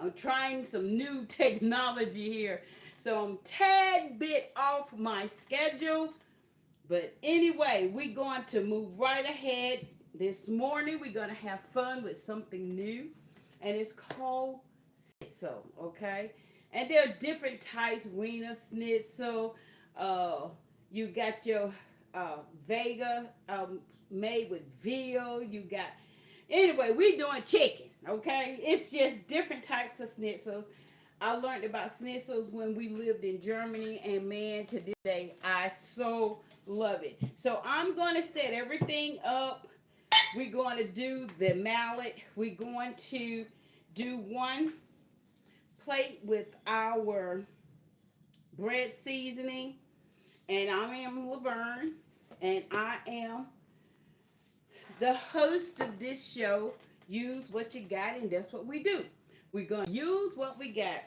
I'm trying some new technology here. So I'm tad bit off my schedule. But anyway, we're going to move right ahead. This morning, we're going to have fun with something new. And it's called Schnitzel, okay? And there are different types, wiener schnitzel. Uh, you got your Vega made with veal. You got, anyway, we doing chicken, okay? It's just different types of schnitzels. I learned about schnitzels when we lived in Germany, and man, to this day, I so love it. So I'm going to set everything up. We're going to do the mallet. We're going to do one plate with our bread seasoning. And I am Laverne, and I am the host of this show. Use what you got, and that's what we do. We're going to use what we got.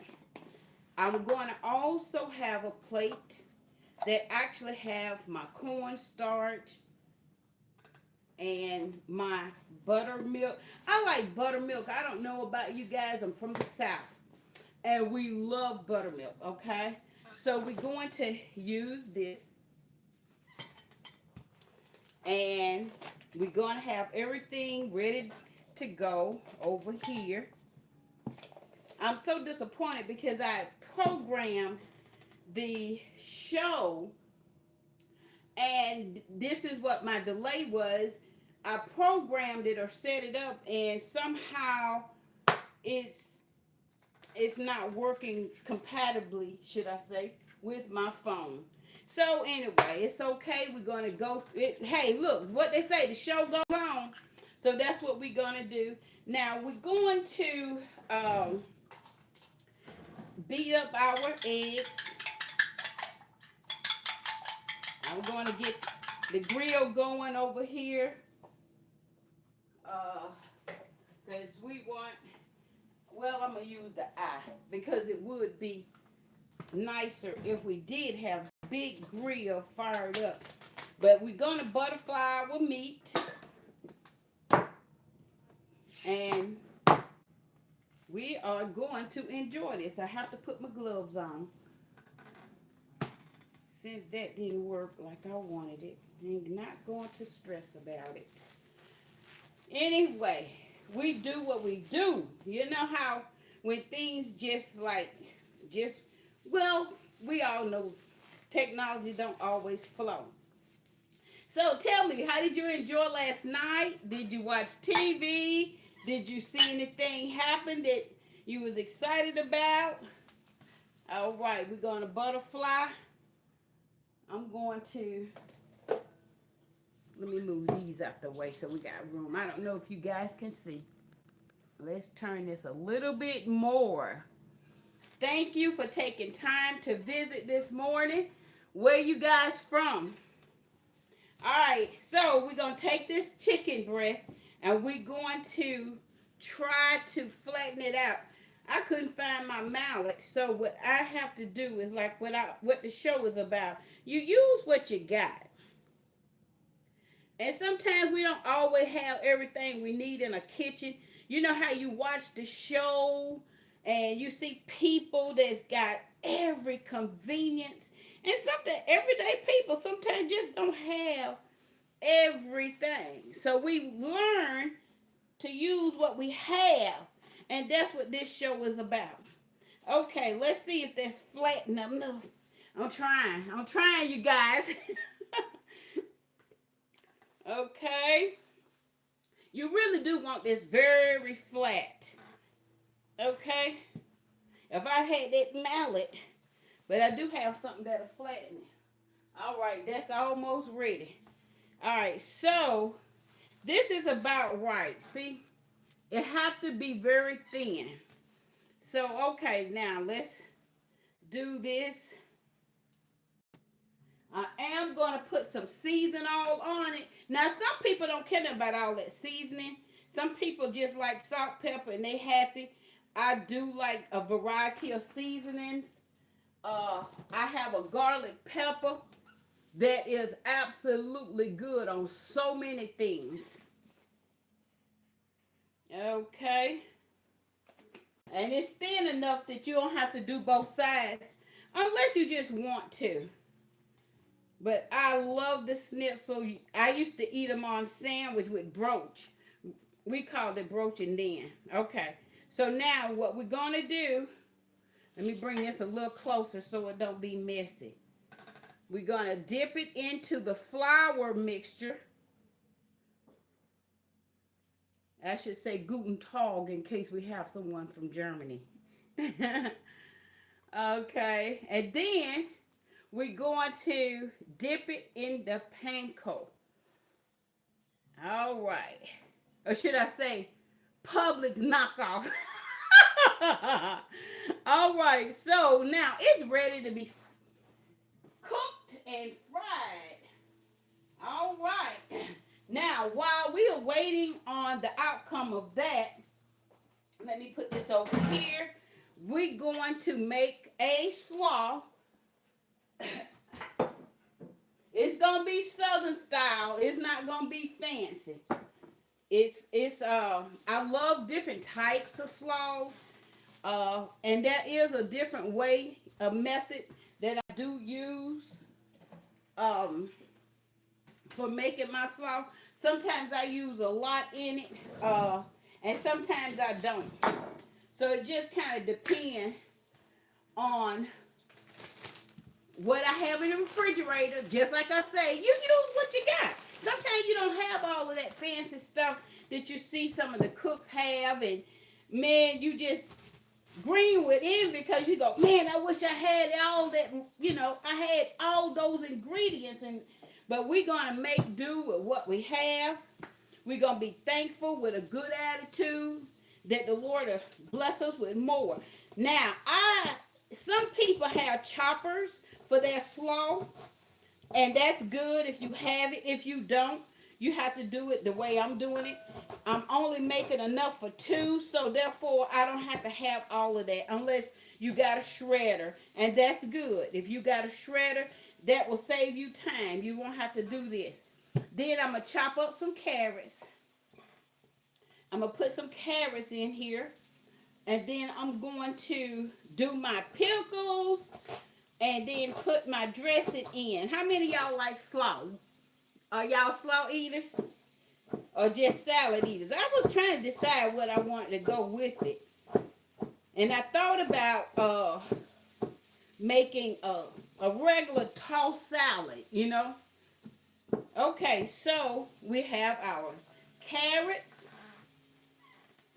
I'm going to also have a plate that actually have my cornstarch and my buttermilk. I like buttermilk. I don't know about you guys. I'm from the South, and we love buttermilk, okay? So we're going to use this, and we're going to have everything ready to go over here. I'm so disappointed because I programmed the show, and this is what my delay was. I programmed it or set it up, and somehow it's not working compatibly, should I say, with my phone. So anyway, it's okay. We're gonna go. Hey, look what they say. The show goes on, so that's what we're gonna do. Now we're going to beat up our eggs. I'm going to get the grill going over here. Because we want, well, I'm going to use the eye because it would be nicer if we did have a big grill fired up. But we're going to butterfly our meat. And we are going to enjoy this. I have to put my gloves on. Since that didn't work like I wanted it, I'm not going to stress about it. Anyway, we do what we do. You know how when things well, we all know technology don't always flow. So tell me, how did you enjoy last night? Did you watch TV? Did you see anything happen that you was excited about? All right, we're going to butterfly. I'm going to, let me move these out the way so we got room. I don't know if you guys can see. Let's turn this a little bit more. Thank you for taking time to visit this morning. Where you guys from? All right, so we're going to take this chicken breast and we're going to try to flatten it out. I couldn't find my mallet, so what I have to do is like what the show is about. You use what you got. And sometimes we don't always have everything we need in a kitchen. You know how you watch the show and you see people that's got every convenience. And something everyday people sometimes just don't have everything. So we learn to use what we have. And that's what this show is about. Okay, let's see if that's flat enough. I'm trying, you guys. Okay. You really do want this very flat. Okay. If I had that mallet, but I do have something that'll flatten it. All right, that's almost ready. All right, so this is about right. See, it have to be very thin. So, okay, now let's do this. I am going to put some season all on it. Now, some people don't care about all that seasoning. Some people just like salt, pepper, and they happy. I do like a variety of seasonings. I have a garlic pepper that is absolutely good on so many things. Okay. And it's thin enough that you don't have to do both sides unless you just want to. But I love the schnitzel. I used to eat them on sandwich with broach. We called it broach and then. Okay. So now what we're going to do, let me bring this a little closer so it don't be messy. We're going to dip it into the flour mixture. I should say Guten Tag in case we have someone from Germany. Okay. And then we're going to dip it in the panko. All right. Or should I say Publix knockoff? All right. So now it's ready to be cooked and fried. All right. Now, while we are waiting on the outcome of that, let me put this over here. We're going to make a slaw. It's gonna be Southern style. It's not gonna be fancy. I love different types of slaws. And there is a different way, a method that I do use for making my slaw. Sometimes I use a lot in it, and sometimes I don't. So it just kind of depends on what I have in the refrigerator. Just like I say, you use what you got. Sometimes you don't have all of that fancy stuff that you see some of the cooks have, and man, you just green with envy because you go, man, I wish I had all that, I had all those ingredients, but we're going to make do with what we have. We're going to be thankful with a good attitude that the Lord will bless us with more. Now, some people have choppers for their slaw, and that's good if you have it. If you don't, you have to do it the way I'm doing it. I'm only making enough for 2, so therefore I don't have to have all of that unless you got a shredder, and that's good. If you got a shredder, that will save you time. You won't have to do this. Then I'm going to chop up some carrots. I'm going to put some carrots in here, and then I'm going to do my pickles and then put my dressing in. How many of y'all like slaw? Are y'all slaw eaters or just salad eaters? I was trying to decide what I wanted to go with it. And I thought about making a regular tossed salad, Okay, so we have our carrots.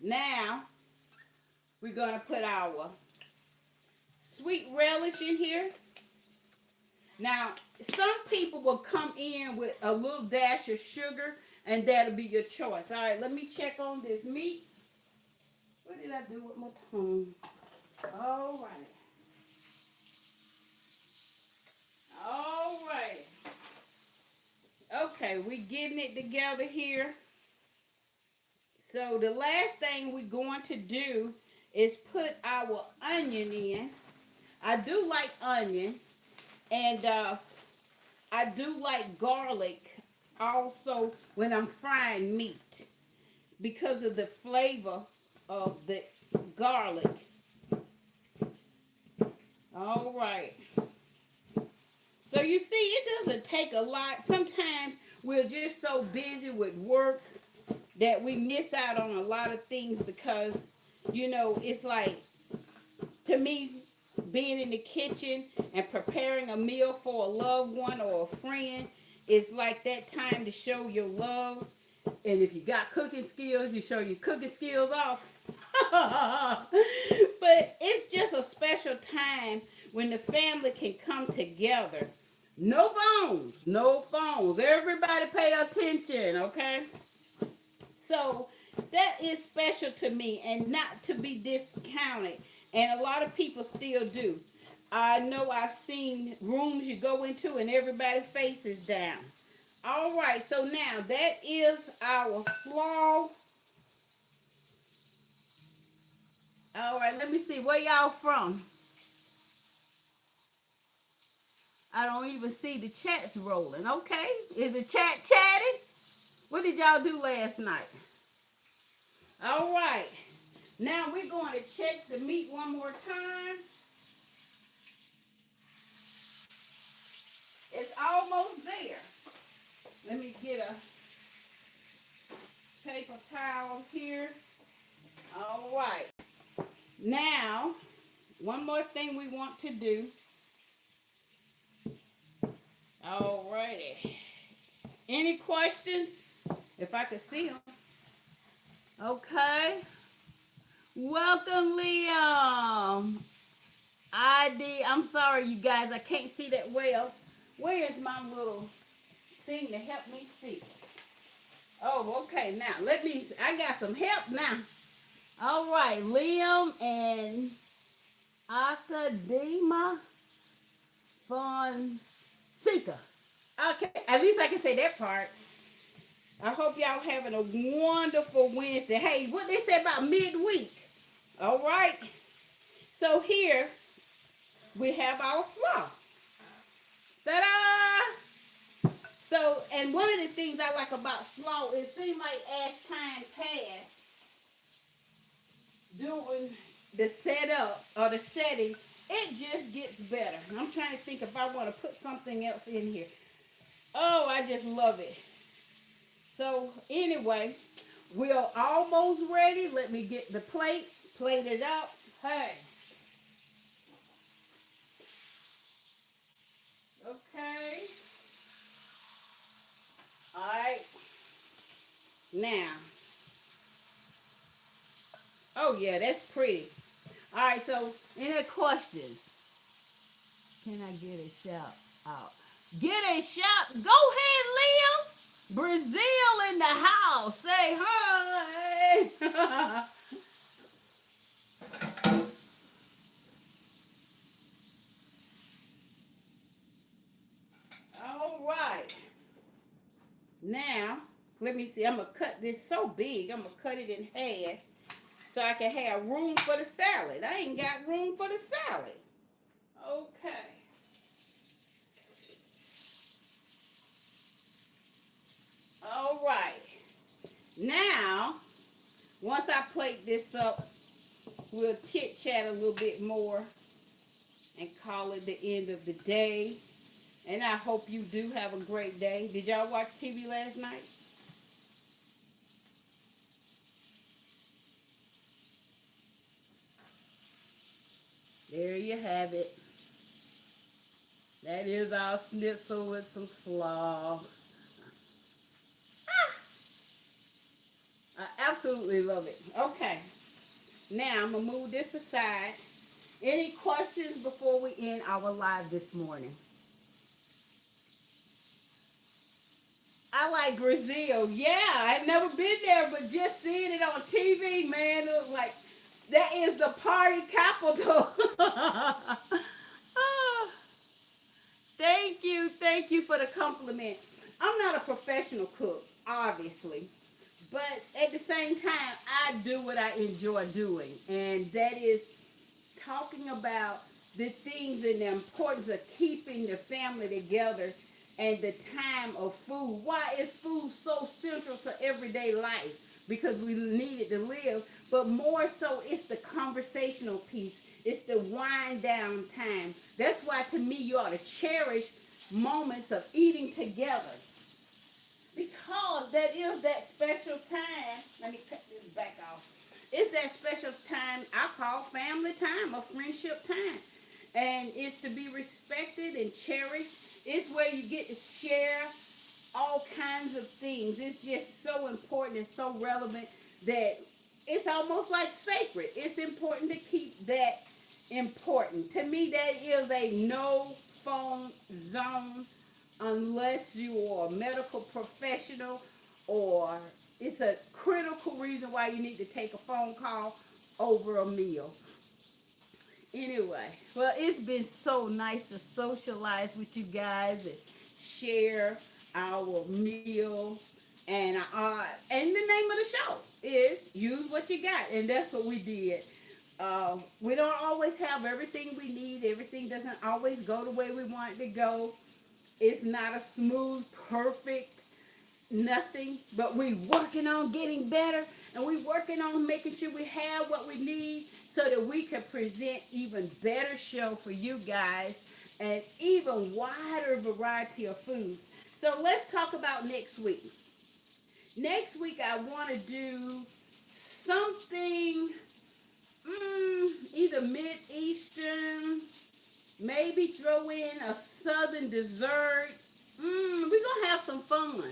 Now, we're going to put our sweet relish in here. Now, some people will come in with a little dash of sugar, and that'll be your choice. All right, let me check on this meat. What did I do with my tongue? All right. All right. Okay, we getting it together here. So the last thing we're going to do is put our onion in. I do like onion, and I do like garlic also when I'm frying meat because of the flavor of the garlic. All right. So you see, it doesn't take a lot. Sometimes we're just so busy with work that we miss out on a lot of things because, it's like, to me, being in the kitchen and preparing a meal for a loved one or a friend is like that time to show your love. And if you got cooking skills, you show your cooking skills off. But it's just a special time when the family can come together. No phones, no phones. Everybody pay attention, okay? So that is special to me and not to be discounted. And a lot of people still do. I know I've seen rooms you go into and everybody's face is down. All right, so now that is our slaw. All right, let me see. Where y'all from? I don't even see the chats rolling. Okay, is the chat chatting? What did y'all do last night? All right. Now we're going to check the meat one more time. It's almost there. Let me get a paper towel here. All right. Now, one more thing we want to do. All righty. Any questions? If I could see them. Okay. Welcome, Liam. I'm sorry, you guys. I can't see that well. Where is my little thing to help me see? Oh, okay. Now, I got some help now. All right. Liam and Akadema Fonseca. Okay. At least I can say that part. I hope y'all having a wonderful Wednesday. Hey, what they say about midweek? All right. So here we have our slaw. Ta-da! So, and one of the things I like about slaw, it seems like as time passed, doing the setup or the setting, it just gets better. I'm trying to think if I want to put something else in here. Oh, I just love it. So anyway, we're almost ready. Let me get the plate it up. Hey. Okay. All right. Now. Oh yeah, that's pretty. All right. So any questions? Can I get a shout out? Get a shout. Go ahead, Liam. Brazil in the house. Say hi. All right. Now, let me see. I'm going to cut this so big. I'm going to cut it in half so I can have room for the salad. I ain't got room for the salad. Okay. All right. Now, once I plate this up, we'll chit-chat a little bit more and call it the end of the day. And I hope you do have a great day. Did y'all watch TV last night? There you have it. That is our schnitzel with some slaw. I absolutely love it. Okay. Now, I'm going to move this aside. Any questions before we end our live this morning? I like Brazil. Yeah, I've never been there, but just seeing it on TV, man, it was like, that is the party capital. Oh, thank you for the compliment. I'm not a professional cook, obviously, but at the same time, I do what I enjoy doing, and that is talking about the things and the importance of keeping the family together and the time of food. Why is food so central to everyday life? Because we need it to live, but more so it's the conversational piece. It's the wind down time. That's why to me you ought to cherish moments of eating together. Because that is that special time. Let me cut this back off. It's that special time I call family time or friendship time. And it's to be respected and cherished. It's where you get to share all kinds of things. It's just so important and so relevant that it's almost like sacred. It's important to keep that important. To me, that is a no phone zone unless you are a medical professional or it's a critical reason why you need to take a phone call over a meal. Anyway, well, it's been so nice to socialize with you guys and share our meal. And the name of the show is Use What You Got. And that's what we did. We don't always have everything we need. Everything doesn't always go the way we want it to go. It's not a smooth, perfect nothing, but we working on getting better, and we working on making sure we have what we need so that we can present even better show for you guys and even wider variety of foods. So let's talk about next week. Next week I want to do something either mid-eastern, maybe throw in a southern dessert. We're gonna have some fun.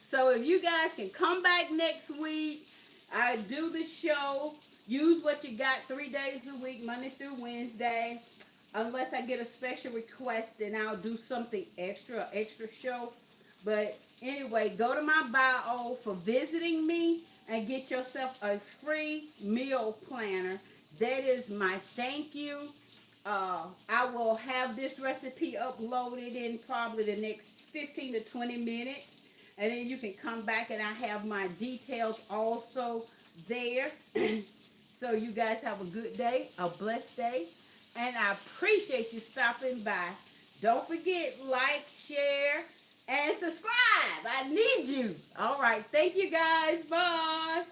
So if you guys can come back next week, I do the show. Use what you got 3 days a week, Monday through Wednesday. Unless I get a special request, then I'll do something extra show. But anyway, go to my bio for visiting me and get yourself a free meal planner. That is my thank you. I will have this recipe uploaded in probably the next 15 to 20 minutes. And then you can come back and I have my details also there. So you guys have a good day, a blessed day. And I appreciate you stopping by. Don't forget, like, share, and subscribe. I need you. All right. Thank you guys. Bye.